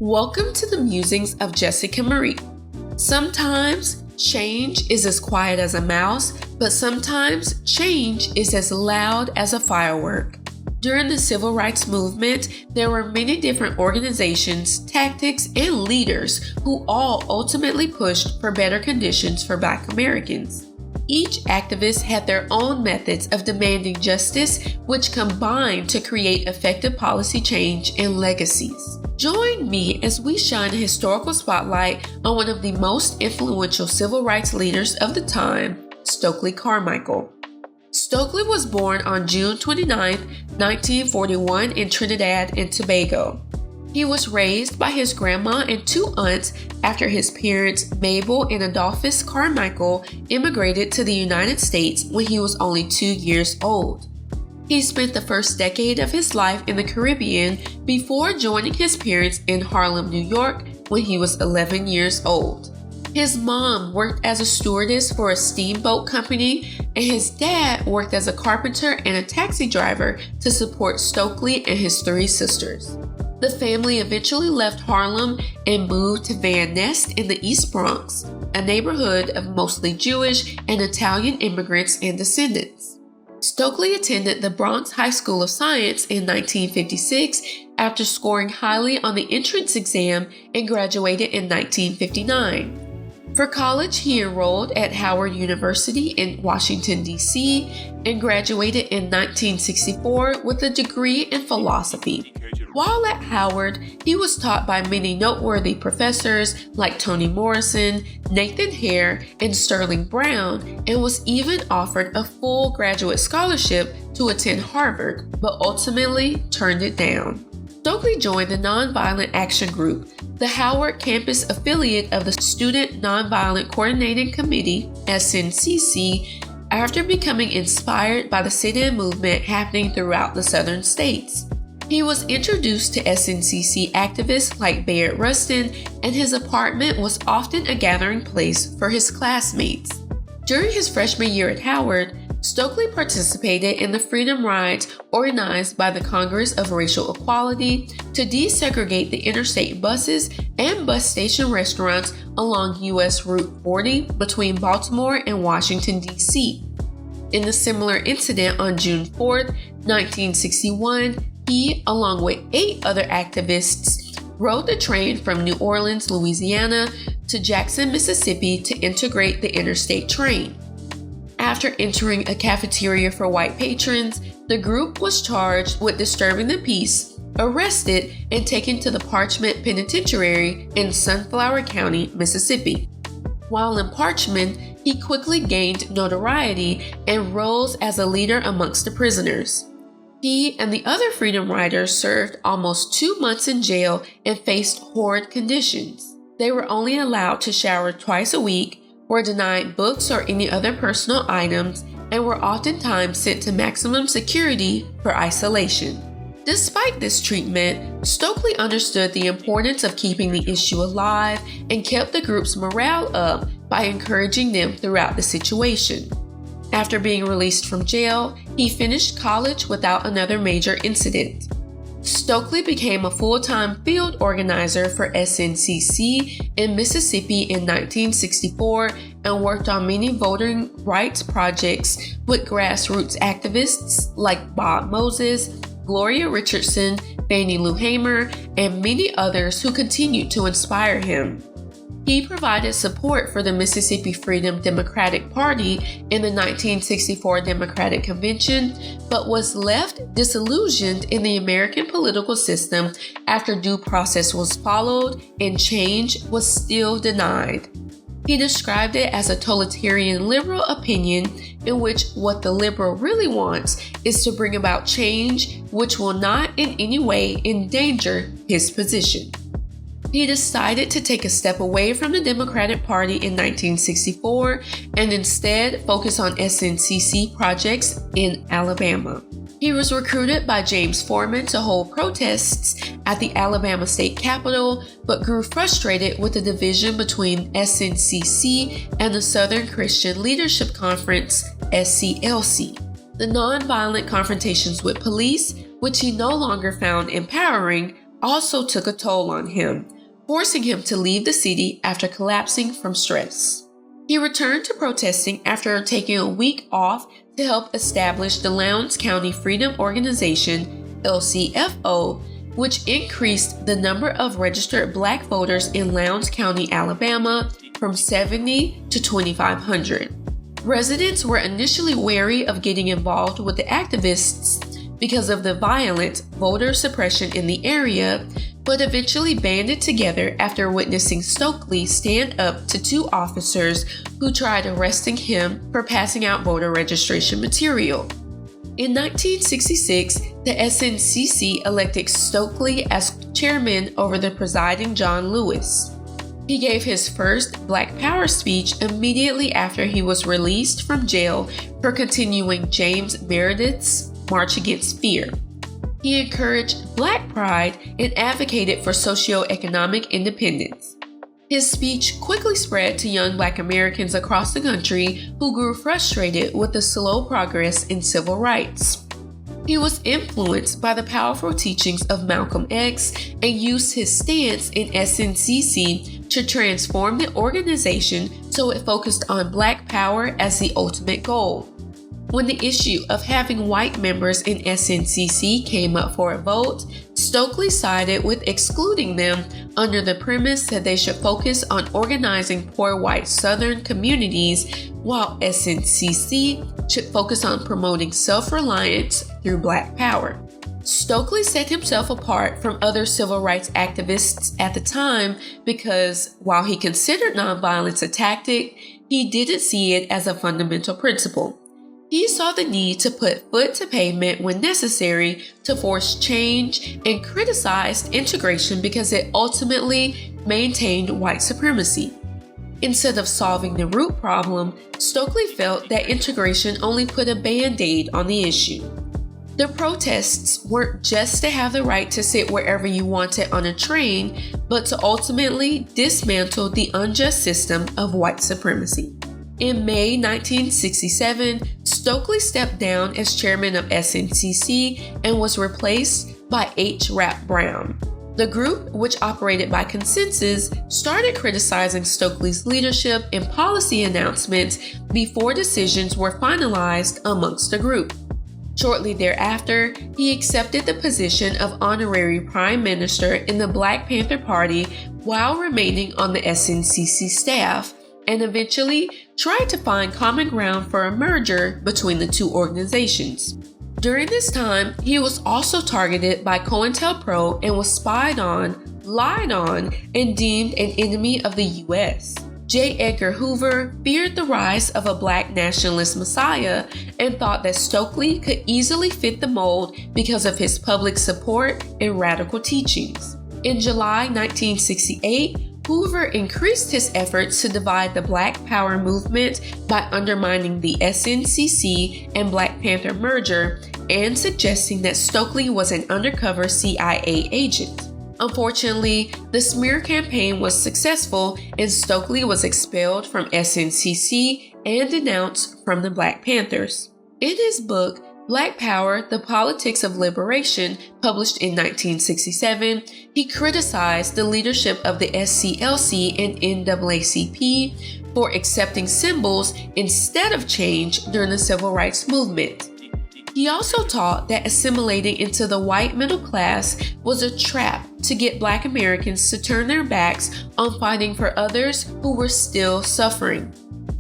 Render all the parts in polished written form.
Welcome to the Musings of Jessica Marie. Sometimes change is as quiet as a mouse, but sometimes change is as loud as a firework. During the civil rights movement, there were many different organizations, tactics, and leaders who all ultimately pushed for better conditions for Black Americans. Each activist had their own methods of demanding justice, which combined to create effective policy change and legacies. Join me as we shine a historical spotlight on one of the most influential civil rights leaders of the time, Stokely Carmichael. Stokely was born on June 29, 1941 in Trinidad and Tobago. He was raised by his grandma and two aunts after his parents, Mabel and Adolphus Carmichael, immigrated to the United States when he was only 2 years old. He spent the first decade of his life in the Caribbean before joining his parents in Harlem, New York when he was 11 years old. His mom worked as a stewardess for a steamboat company, and his dad worked as a carpenter and a taxi driver to support Stokely and his three sisters. The family eventually left Harlem and moved to Van Nest in the East Bronx, a neighborhood of mostly Jewish and Italian immigrants and descendants. Stokely attended the Bronx High School of Science in 1956 after scoring highly on the entrance exam and graduated in 1959. For college, he enrolled at Howard University in Washington, D.C., and graduated in 1964 with a degree in philosophy. While at Howard, he was taught by many noteworthy professors like Toni Morrison, Nathan Hare, and Sterling Brown, and was even offered a full graduate scholarship to attend Harvard, but ultimately turned it down. Stokely joined the Nonviolent Action Group, the Howard campus affiliate of the Student Nonviolent Coordinating Committee, SNCC, after becoming inspired by the sit-in movement happening throughout the southern states. He was introduced to SNCC activists like Bayard Rustin, and his apartment was often a gathering place for his classmates. During his freshman year at Howard, Stokely participated in the freedom rides organized by the Congress of Racial Equality to desegregate the interstate buses and bus station restaurants along U.S. Route 40 between Baltimore and Washington, D.C. In a similar incident on June 4, 1961, he, along with 8 other activists, rode the train from New Orleans, Louisiana to Jackson, Mississippi to integrate the interstate train. After entering a cafeteria for white patrons, the group was charged with disturbing the peace, arrested, and taken to the Parchman Penitentiary in Sunflower County, Mississippi. While in Parchman, he quickly gained notoriety and rose as a leader amongst the prisoners. He and the other freedom riders served almost 2 months in jail and faced horrid conditions. They were only allowed to shower twice a week, were denied books or any other personal items, and were oftentimes sent to maximum security for isolation. Despite this treatment, Stokely understood the importance of keeping the issue alive and kept the group's morale up by encouraging them throughout the situation. After being released from jail, he finished college without another major incident. Stokely became a full-time field organizer for SNCC in Mississippi in 1964 and worked on many voting rights projects with grassroots activists like Bob Moses, Gloria Richardson, Fannie Lou Hamer, and many others who continued to inspire him. He provided support for the Mississippi Freedom Democratic Party in the 1964 Democratic Convention, but was left disillusioned in the American political system after due process was followed and change was still denied. He described it as a totalitarian liberal opinion in which what the liberal really wants is to bring about change which will not in any way endanger his position. He decided to take a step away from the Democratic Party in 1964 and instead focus on SNCC projects in Alabama. He was recruited by James Forman to hold protests at the Alabama state capitol, but grew frustrated with the division between SNCC and the Southern Christian Leadership Conference, SCLC. The nonviolent confrontations with police, which he no longer found empowering, also took a toll on him. forcing him to leave the city after collapsing from stress. He returned to protesting after taking a week off to help establish the Lowndes County Freedom Organization, LCFO, which increased the number of registered Black voters in Lowndes County, Alabama, from 70 to 2,500. Residents were initially wary of getting involved with the activists because of the violent voter suppression in the area, but eventually banded together after witnessing Stokely stand up to two officers who tried arresting him for passing out voter registration material. In 1966, the SNCC elected Stokely as chairman over the presiding John Lewis. He gave his first Black Power speech immediately after he was released from jail for continuing James Meredith's March Against Fear. He encouraged Black pride and advocated for socioeconomic independence. His speech quickly spread to young Black Americans across the country who grew frustrated with the slow progress in civil rights. He was influenced by the powerful teachings of Malcolm X and used his stance in SNCC to transform the organization so it focused on Black power as the ultimate goal. When the issue of having white members in SNCC came up for a vote, Stokely sided with excluding them under the premise that they should focus on organizing poor white Southern communities, while SNCC should focus on promoting self-reliance through Black power. Stokely set himself apart from other civil rights activists at the time because, while he considered nonviolence a tactic, he didn't see it as a fundamental principle. He saw the need to put foot to pavement when necessary to force change and criticized integration because it ultimately maintained white supremacy. Instead of solving the root problem, Stokely felt that integration only put a band-aid on the issue. The protests weren't just to have the right to sit wherever you wanted on a train, but to ultimately dismantle the unjust system of white supremacy. In May 1967, Stokely stepped down as chairman of SNCC and was replaced by H. Rap Brown. The group, which operated by consensus, started criticizing Stokely's leadership and policy announcements before decisions were finalized amongst the group. Shortly thereafter, he accepted the position of honorary prime minister in the Black Panther Party while remaining on the SNCC staff, and eventually tried to find common ground for a merger between the two organizations. During this time, he was also targeted by COINTELPRO and was spied on, lied on, and deemed an enemy of the U.S. J. Edgar Hoover feared the rise of a Black nationalist messiah and thought that Stokely could easily fit the mold because of his public support and radical teachings. In July 1968, Hoover increased his efforts to divide the Black Power movement by undermining the SNCC and Black Panther merger and suggesting that Stokely was an undercover CIA agent. Unfortunately, the smear campaign was successful and Stokely was expelled from SNCC and denounced from the Black Panthers. In his book, Black Power, The Politics of Liberation, published in 1967, he criticized the leadership of the SCLC and NAACP for accepting symbols instead of change during the Civil Rights Movement. He also taught that assimilating into the white middle class was a trap to get Black Americans to turn their backs on fighting for others who were still suffering.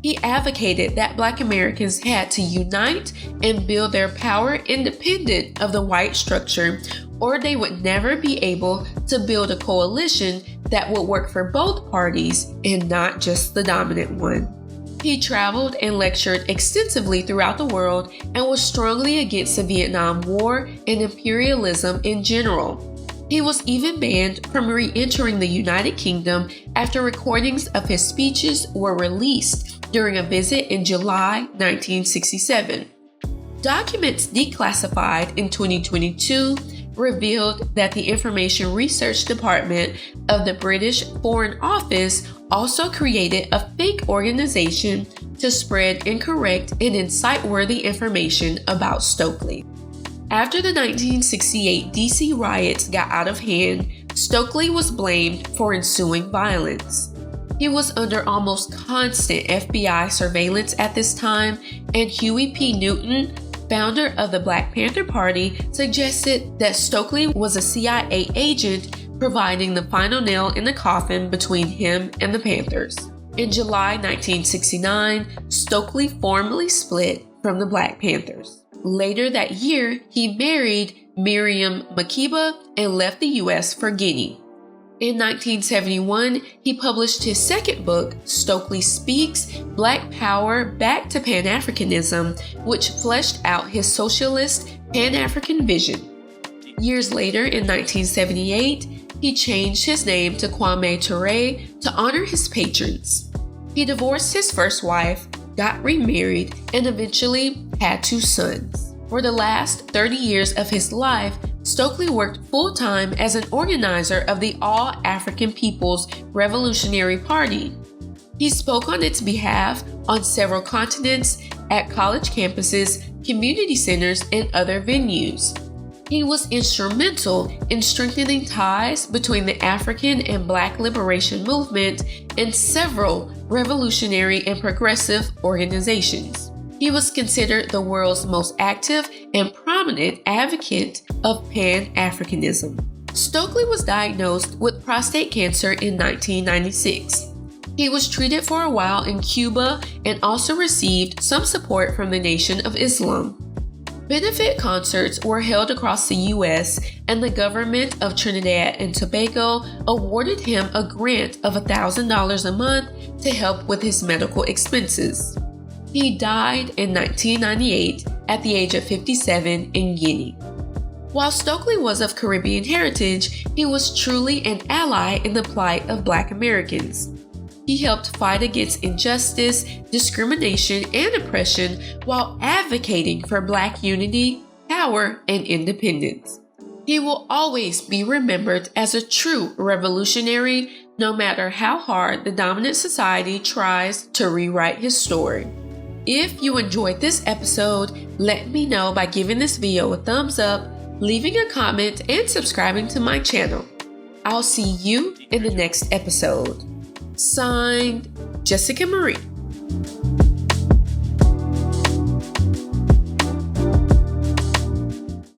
He advocated that Black Americans had to unite and build their power independent of the white structure, or they would never be able to build a coalition that would work for both parties and not just the dominant one. He traveled and lectured extensively throughout the world and was strongly against the Vietnam War and imperialism in general. He was even banned from re-entering the United Kingdom after recordings of his speeches were released during a visit in July 1967. Documents declassified in 2022 revealed that the Information Research Department of the British Foreign Office also created a fake organization to spread incorrect and incite-worthy information about Stokely. After the 1968 DC riots got out of hand, Stokely was blamed for ensuing violence. He was under almost constant FBI surveillance at this time, and Huey P. Newton, founder of the Black Panther Party, suggested that Stokely was a CIA agent providing the final nail in the coffin between him and the Panthers. In July 1969, Stokely formally split from the Black Panthers. Later that year, he married Miriam Makeba and left the U.S. for Guinea. In 1971, he published his second book, Stokely Speaks: Black Power Back to Pan-Africanism, which fleshed out his socialist Pan-African vision. Years later, in 1978, he changed his name to Kwame Ture to honor his patrons. He divorced his first wife, got remarried, and eventually had 2 sons. For the last 30 years of his life, Stokely worked full-time as an organizer of the All African People's Revolutionary Party. He spoke on its behalf on several continents, at college campuses, community centers, and other venues. He was instrumental in strengthening ties between the African and Black liberation movement and several revolutionary and progressive organizations. He was considered the world's most active and prominent advocate of Pan-Africanism. Stokely was diagnosed with prostate cancer in 1996. He was treated for a while in Cuba and also received some support from the Nation of Islam. Benefit concerts were held across the U.S., and the government of Trinidad and Tobago awarded him a grant of $1,000 a month to help with his medical expenses. He died in 1998 at the age of 57 in Guinea. While Stokely was of Caribbean heritage, he was truly an ally in the plight of Black Americans. He helped fight against injustice, discrimination, and oppression while advocating for Black unity, power, and independence. He will always be remembered as a true revolutionary, no matter how hard the dominant society tries to rewrite his story. If you enjoyed this episode, let me know by giving this video a thumbs up, leaving a comment, and subscribing to my channel. I'll see you in the next episode. Signed, Jessica Marie.